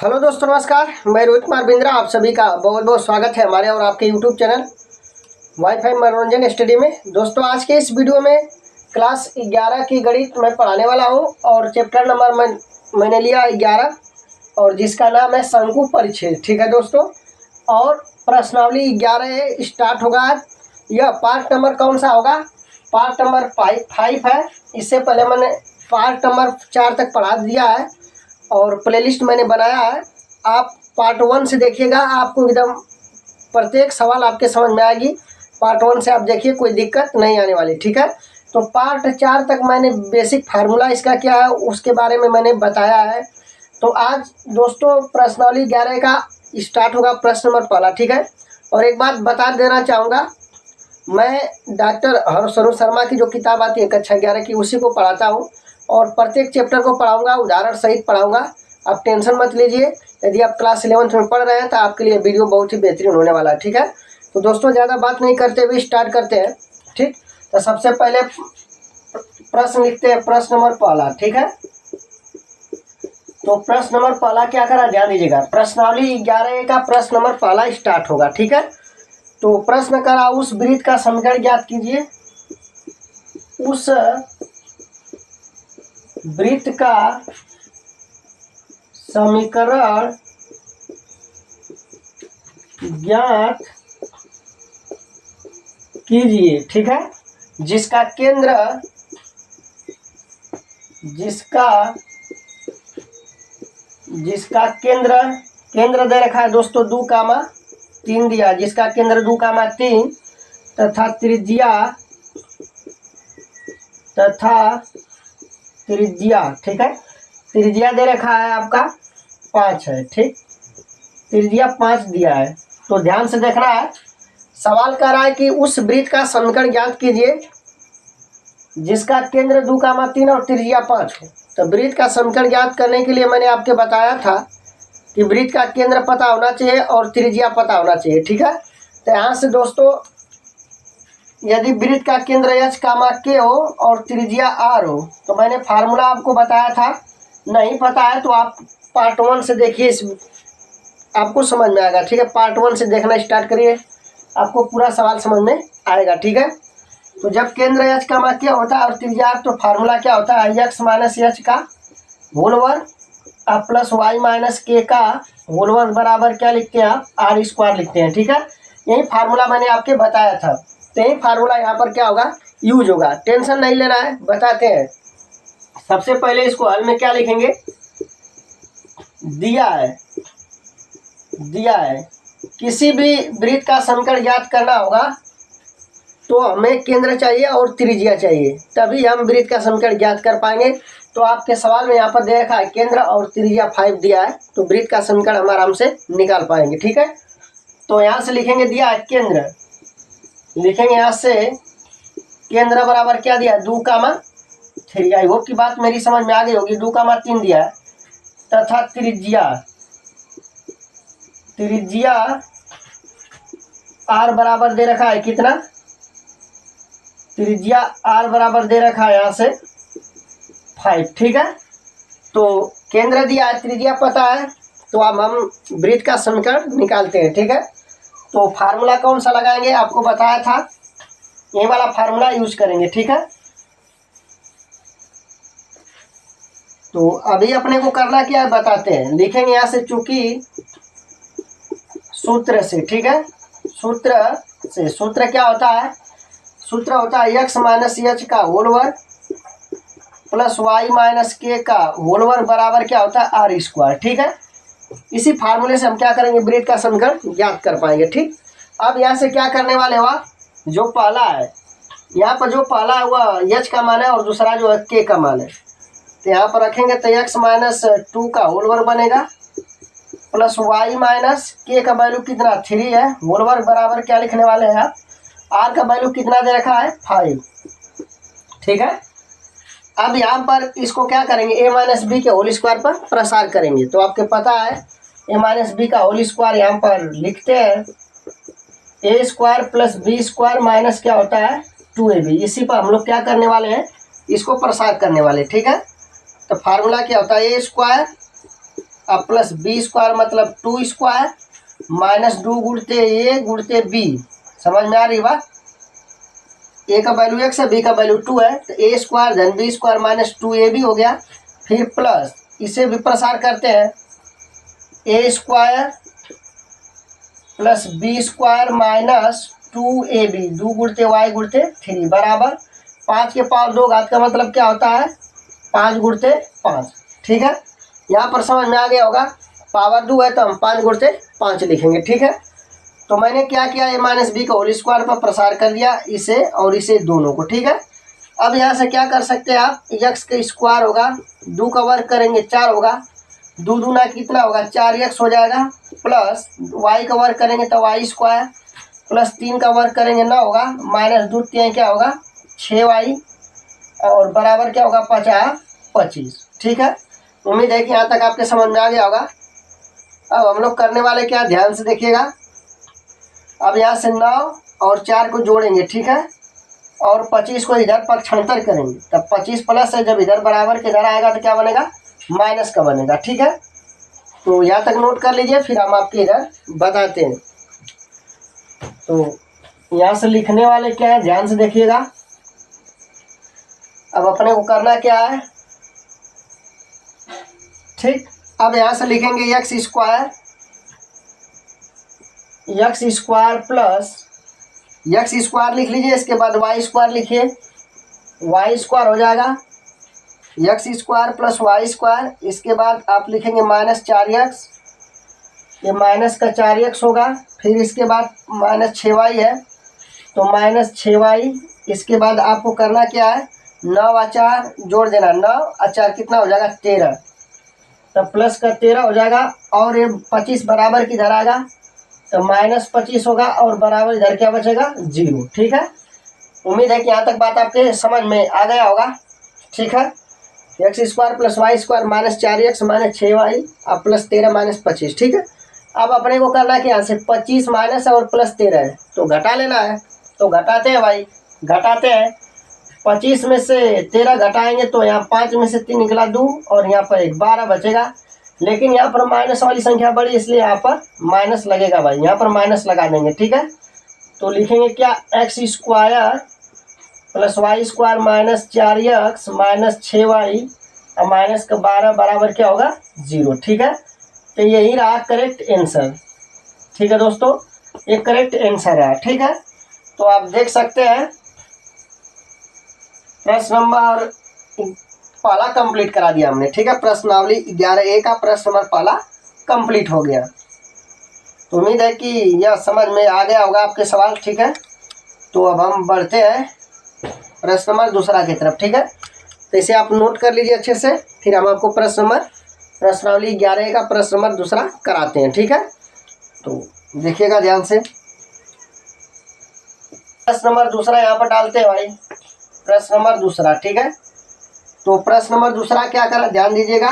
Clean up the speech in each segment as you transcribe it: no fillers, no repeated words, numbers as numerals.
Hello दोस्तों, नमस्कार। मैं रोहित कुमार बिंद्रा, आप सभी का बहुत बहुत स्वागत है हमारे और आपके यूट्यूब चैनल वाईफाई मनोरंजन स्टडी में। दोस्तों, आज के इस वीडियो में क्लास 11 की गणित मैं पढ़ाने वाला हूं और चैप्टर नंबर मैंने लिया 11 और जिसका नाम है शंकु परिच्छेद। ठीक है दोस्तों, और प्रश्नावली 11 स्टार्ट होगा। यह पार्ट नंबर कौन सा होगा? पार्ट नंबर 5 है। इससे पहले मैंने पार्ट नंबर 4 तक पढ़ा दिया है और प्लेलिस्ट मैंने बनाया है। आप पार्ट 1 से देखिएगा, आपको एकदम प्रत्येक सवाल आपके समझ में आएगी। पार्ट 1 से आप देखिए, कोई दिक्कत नहीं आने वाली। ठीक है, तो पार्ट 4 तक मैंने बेसिक फार्मूला इसका क्या है उसके बारे में मैंने बताया है। तो आज दोस्तों प्रश्नावली 11 का स्टार्ट होगा, प्रश्न नंबर पहला। ठीक है, और एक बात बता देना चाहूँगा, मैं डॉक्टर हरसरोज शर्मा की जो किताब आती है कक्षा 11 की, उसी को पढ़ाता हूँ और प्रत्येक चैप्टर को पढ़ाऊंगा, उदाहरण सहित पढ़ाऊंगा। आप टेंशन मत लीजिए। यदि आप क्लास 11th में पढ़ रहे हैं तो आपके लिए वीडियो बहुत ही बेहतरीन होने वाला है। ठीक है, तो दोस्तों ज़्यादा बात नहीं करते हुए स्टार्ट करते हैं। ठीक, तो सबसे पहले प्रश्न लिखते हैं, प्रश्न नंबर पहला। ठीक है, तो प्रश्न नंबर पहला क्या करा, ध्यान दीजिएगा। प्रश्नावली 11 का प्रश्न नंबर पहला स्टार्ट होगा। ठीक है, तो प्रश्न करा, उस वृत्त का समीकरण ज्ञात कीजिए। उस वृत्त का समीकरण ज्ञात कीजिए। ठीक है, जिसका केंद्र केंद्र दे रखा है दोस्तों 2,3 दिया, जिसका केंद्र 2,3 तथा त्रिज्या ठीक है, त्रिज्या दे रखा है आपका 5 है। ठीक, त्रिज्या 5 दिया है। तो ध्यान से देखना है, सवाल कर रहा है कि उस वृत्त का समीकरण ज्ञात कीजिए जिसका केंद्र 2,3 और त्रिज्या 5 हो। तो वृत्त का समीकरण ज्ञात करने के लिए मैंने आपके बताया था कि वृत्त का केंद्र पता होना चाहिए और त्रिज्या पता होना चाहिए। ठीक है, तो यहाँ से दोस्तों यदि वृत्त का केंद्र h, k हो और त्रिज्या r हो, तो मैंने फार्मूला आपको बताया था। नहीं पता है तो आप पार्ट 1 से देखिए, आपको समझ में आएगा। ठीक है, पार्ट 1 से देखना स्टार्ट करिए, आपको पूरा सवाल समझ में आएगा। ठीक है, तो जब केंद्र h, k होता है और त्रिज्या r, तो फार्मूला क्या होता है, x माइनस h का होल वर्ग प्लस y माइनस k का होल वर्ग बराबर क्या लिखते हैं आप, r स्क्वायर लिखते हैं। ठीक है, यही फार्मूला मैंने आपके बताया था। तो यही फार्मूला यहाँ पर क्या होगा, यूज होगा। टेंशन नहीं लेना है, बताते हैं। सबसे पहले इसको हल में क्या लिखेंगे, दिया है किसी भी वृत्त का समीकरण ज्ञात करना होगा तो हमें केंद्र चाहिए और त्रिज्या चाहिए, तभी हम वृत्त का समीकरण ज्ञात कर पाएंगे। तो आपके सवाल में यहाँ पर दे रखा है केंद्र और त्रिज्या 5 दिया है, तो वृत्त का समीकरण हम आराम से निकाल पाएंगे। ठीक है, तो यहाँ से लिखेंगे, दिया है केंद्र, लिखेंगे यहाँ से केंद्र बराबर क्या दिया है, 2,3। आई होप की बात मेरी समझ में आ गई होगी। 2,3 दिया है तथा त्रिज्या r बराबर दे रखा है कितना, त्रिज्या r बराबर दे रखा है यहाँ से 5। ठीक है, तो केंद्र दिया है, त्रिज्या पता है, तो अब हम वृत्त का समीकरण निकालते हैं। ठीक है, तो फार्मूला कौन सा लगाएंगे, आपको बताया था, ये वाला फार्मूला यूज करेंगे। ठीक है, तो अभी अपने को करना क्या है बताते हैं। लिखेंगे यहाँ से, चूंकि सूत्र से, ठीक है, सूत्र क्या होता है, सूत्र होता है x माइनस h का होल वर्ग प्लस y माइनस k का होल वर्ग बराबर क्या होता है, r स्क्वायर। ठीक है, इसी फार्मूले से हम क्या करेंगे, वृत्त का समीकरण ज्ञात कर पाएंगे। ठीक, अब यहाँ से क्या करने वाले हुआ, जो पहला है यहाँ पर, जो पहला है वह h का मान है और दूसरा जो है k का मान है, तो यहाँ पर रखेंगे तो x माइनस 2 का होल वर्ग बनेगा प्लस y माइनस k का वैल्यू कितना 3 है, होल वर्ग बराबर क्या लिखने वाले हैं आप, r का वैल्यू कितना दे रखा है 5। ठीक है, अब यहाँ पर इसको क्या करेंगे, a माइनस बी के होल स्क्वायर पर प्रसार करेंगे। तो आपको पता है a माइनस बी का होल स्क्वायर यहाँ पर लिखते हैं a square plus B square minus क्या होता है 2ab। इसी पर हम लोग क्या करने वाले हैं, इसको प्रसार करने वाले। ठीक है, तो फार्मूला क्या होता है, ए स्क्वायर अब प्लस बी स्क्वायर मतलब 2 स्क्वायर माइनस 2 गुणते ए गुणते बी। समझ में आ रही बात? ए का वैल्यू एक्स है, बी का वैल्यू 2 है, तो ए स्क्वायर धन B square minus 2 A B हो गया। फिर प्लस इसे भी प्रसार करते हैं, A square plus B square minus 2 A B, 2 गुणते वाई गुणते 3 बराबर 5 के पावर 2 घात का मतलब क्या होता है 5 गुणते 5। ठीक है, यहाँ पर समझ में आ गया होगा। पावर 2 है तो हम 5 गुणते 5 लिखेंगे। ठीक है, तो मैंने क्या किया, ए माइनस बी का होल स्क्वायर पर प्रसार कर दिया इसे और इसे दोनों को। ठीक है, अब यहाँ से क्या कर सकते हैं आप, एक्स का स्क्वायर होगा, 2 का वर्ग करेंगे 4 होगा, 2 दूना कितना होगा 4x हो जाएगा, प्लस वाई का वर्ग करेंगे तो वाई स्क्वायर, प्लस 3 का वर्ग करेंगे 9 होगा, माइनस 2 3 क्या होगा 6y, और बराबर क्या होगा 25। ठीक है, उम्मीद है कि यहाँ तक आपके समझ में आ गया होगा। अब हम लोग करने वाले क्या, ध्यान से देखिएगा। अब यहाँ से 9 और 4 को जोड़ेंगे। ठीक है, और 25 को इधर पक्षांतर करेंगे, तब 25 प्लस है, जब इधर बराबर के इधर आएगा तो क्या बनेगा माइनस का बनेगा। ठीक है, तो यहाँ तक नोट कर लीजिए, फिर हम आपके इधर बताते हैं। तो यहाँ से लिखने वाले क्या है, ध्यान से देखिएगा। अब अपने को करना क्या है, ठीक, अब यहाँ से लिखेंगे x square plus x square लिख लीजिए, इसके बाद वाई स्क्वायर लिखिए, वाई स्क्वायर हो जाएगा x square plus y square, इसके बाद आप लिखेंगे माइनस 4x, ये माइनस का 4x होगा, फिर इसके बाद माइनस 6y है तो माइनस 6y, इसके बाद आपको करना क्या है 9 और 4 जोड़ देना, 9 और 4 कितना हो जाएगा 13, तब प्लस का 13 हो जाएगा, और ये 25 बराबर किधर आएगा तो माइनस 25 होगा, और बराबर इधर क्या बचेगा 0। ठीक है, उम्मीद है कि यहाँ तक बात आपके समझ में आ गया होगा। ठीक है, x square plus y square minus 4x minus 6y और प्लस 13 माइनस 25। ठीक है, अब अपने को करना है कि यहाँ से 25 माइनस और प्लस 13 है तो घटा लेना है, तो घटाते हैं भाई, घटाते हैं। 25 में से 13 घटाएंगे तो यहाँ 5 में से 3 निकला 2, और यहाँ पर 1 12 बचेगा, लेकिन यहाँ पर माइनस वाली संख्या बड़ी इसलिए यहाँ पर माइनस लगेगा भाई, यहाँ पर माइनस लगा देंगे। ठीक है, तो लिखेंगे क्या x square plus y square minus 4x minus 6y और माइनस का 12 बराबर क्या होगा 0। ठीक है, तो यही रहा करेक्ट आंसर। ठीक है दोस्तों, ये करेक्ट आंसर है। ठीक है, तो आप देख सकते हैं प्रश्न नंबर पहला कंप्लीट करा दिया हमने। ठीक है, प्रश्नावली 11A का प्रश्न नंबर पहला कंप्लीट हो गया। तो उम्मीद है कि यह समझ में आ गया होगा आपके सवाल। ठीक है, तो अब हम बढ़ते हैं प्रश्न नंबर दूसरा की तरफ। ठीक है, तो इसे आप नोट कर लीजिए अच्छे से, फिर हम आपको प्रश्नावली 11A का प्रश्न नंबर दूसरा कराते हैं। ठीक है, तो देखिएगा ध्यान से, प्रश्न नंबर दूसरा यहाँ पर डालते हैं भाई, प्रश्न नंबर दूसरा। ठीक है, तो प्रश्न नंबर दूसरा क्या करा, ध्यान दीजिएगा।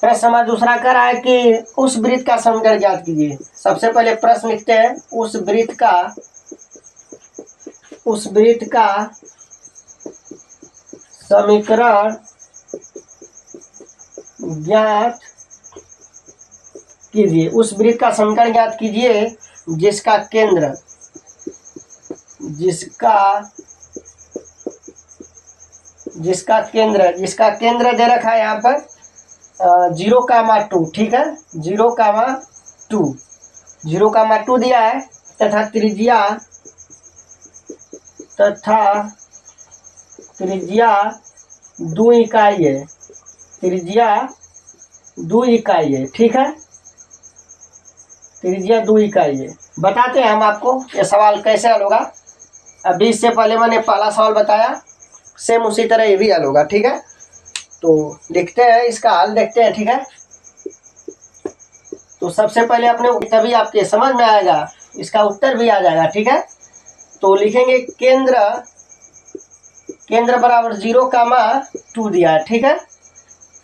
प्रश्न नंबर दूसरा कर रहा है कि उस वृत्त का समीकरण ज्ञात कीजिए। सबसे पहले प्रश्न लिखते हैं, उस वृत्त का समीकरण ज्ञात कीजिए। उस वृत्त का समीकरण ज्ञात कीजिए जिसका केंद्र दे रखा है यहाँ पर 0,2। ठीक है, 0,2 दिया है, तथा त्रिज्या 2 इकाई है, त्रिज्या 2 इकाई है। ठीक है, त्रिज्या 2 इकाई है। बताते हैं हम आपको ये सवाल कैसे हल होगा। अभी इससे पहले मैंने पहला सवाल बताया, सेम उसी तरह ये भी हल होगा। ठीक है, तो लिखते हैं, इसका हल देखते हैं। ठीक है, तो सबसे पहले अपने तभी आपके समझ में आएगा, इसका उत्तर भी आ जाएगा। ठीक है, तो लिखेंगे केंद्र बराबर 0,2 दिया है। ठीक है,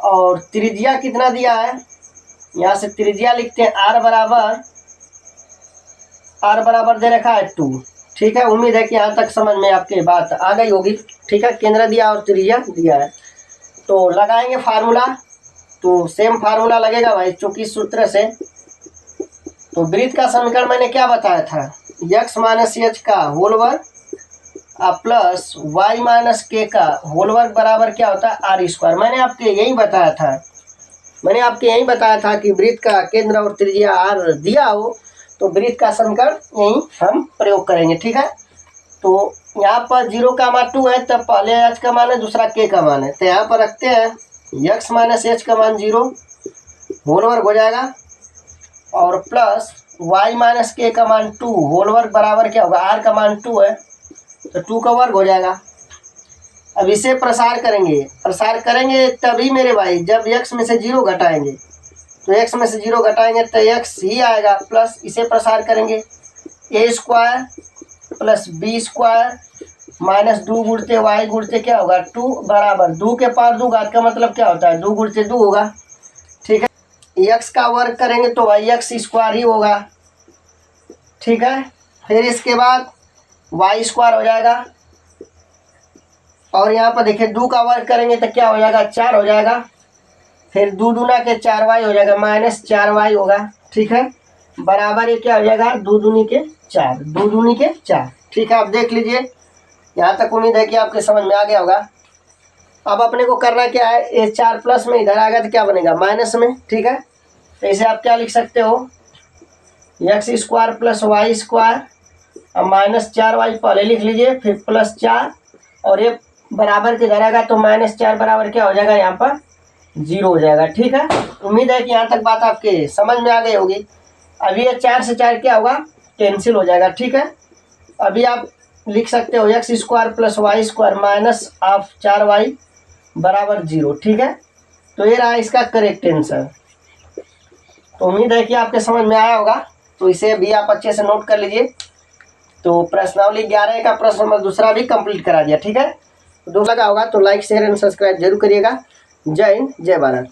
और त्रिज्या कितना दिया है, यहाँ से त्रिज्या लिखते हैं r बराबर दे रखा है 2। ठीक है, उम्मीद है कि यहाँ तक समझ में आपकी बात आ गई होगी। ठीक है, केंद्र दिया और त्रिज्या दिया है, तो लगाएंगे फार्मूला। तो सेम फार्मूला लगेगा भाई, चूंकि सूत्र से। तो वृत्त का समीकरण मैंने क्या बताया था, x माइनस एच का होल वर्ग प्लस वाई माइनस के का होल वर्ग बराबर क्या होता है आर स्क्वायर। मैंने आपके यही बताया था कि वृत्त का केंद्र और त्रिज्या आर दिया हो तो वृत्त का समीकरण यही हम प्रयोग करेंगे, ठीक है। तो यहाँ पर 0 का मान 2 है, तब पहले h का मान है, दूसरा k का मान है, तो यहाँ पर रखते हैं x माइनस एच का मान 0 होल वर्ग हो जाएगा और प्लस y माइनस के का मान 2 होल वर्ग बराबर क्या होगा, r का मान 2 है तो 2 का वर्ग हो जाएगा। अब इसे प्रसार करेंगे तभी मेरे भाई जब x में से 0 घटाएंगे, तो x में से 0 घटाएंगे तो x ही आएगा, प्लस इसे प्रसार करेंगे a square plus B square minus 2 गुणते वाई गुणते क्या होगा 2 बराबर 2 के पावर 2 घात का मतलब क्या होता है 2 गुणते 2 होगा, ठीक है। x का वर्ग करेंगे तो भाई x स्क्वायर ही होगा, ठीक है। फिर इसके बाद वाई स्क्वायर हो जाएगा और यहाँ पर देखिए 2 का वर्ग करेंगे तो क्या हो जाएगा 4 हो जाएगा। फिर 2 दूना के 4 वाई हो जाएगा माइनस 4 वाई होगा, ठीक है। बराबर ये क्या हो जाएगा 2 दूनी के 4, 2 दूनी के 4, ठीक है। आप देख लीजिए, यहाँ तक उम्मीद है कि आपके समझ में आ गया होगा। अब अपने को करना क्या है, ये 4 प्लस में इधर आएगा तो क्या बनेगा माइनस में, ठीक है। तो इसे आप क्या लिख सकते हो x square plus y square, अब माइनस 4 वाई पहले लिख लीजिए, फिर प्लस 4 और ये बराबर के इधर आएगा तो माइनस 4 बराबर क्या हो जाएगा यहाँ पर 0 हो जाएगा, ठीक है। उम्मीद है कि यहाँ तक बात आपके समझ में आ गई होगी। अभी ये 4 से 4 क्या होगा कैंसिल हो जाएगा, ठीक है। अभी आप लिख सकते हो x square plus y square minus half 4 y बराबर 0, ठीक है। तो ये रहा इसका करेक्ट आंसर। तो उम्मीद है कि आपके समझ में आया होगा, तो इसे भी आप अच्छे से नोट कर लीजिए। तो प्रश्नावली 11 का प्रश्न नंबर दूसरा भी कंप्लीट करा दिया, ठीक है। तो लगा होगा तो लाइक शेयर एंड सब्सक्राइब जरूर करिएगा। जय हिंद, जय भारत।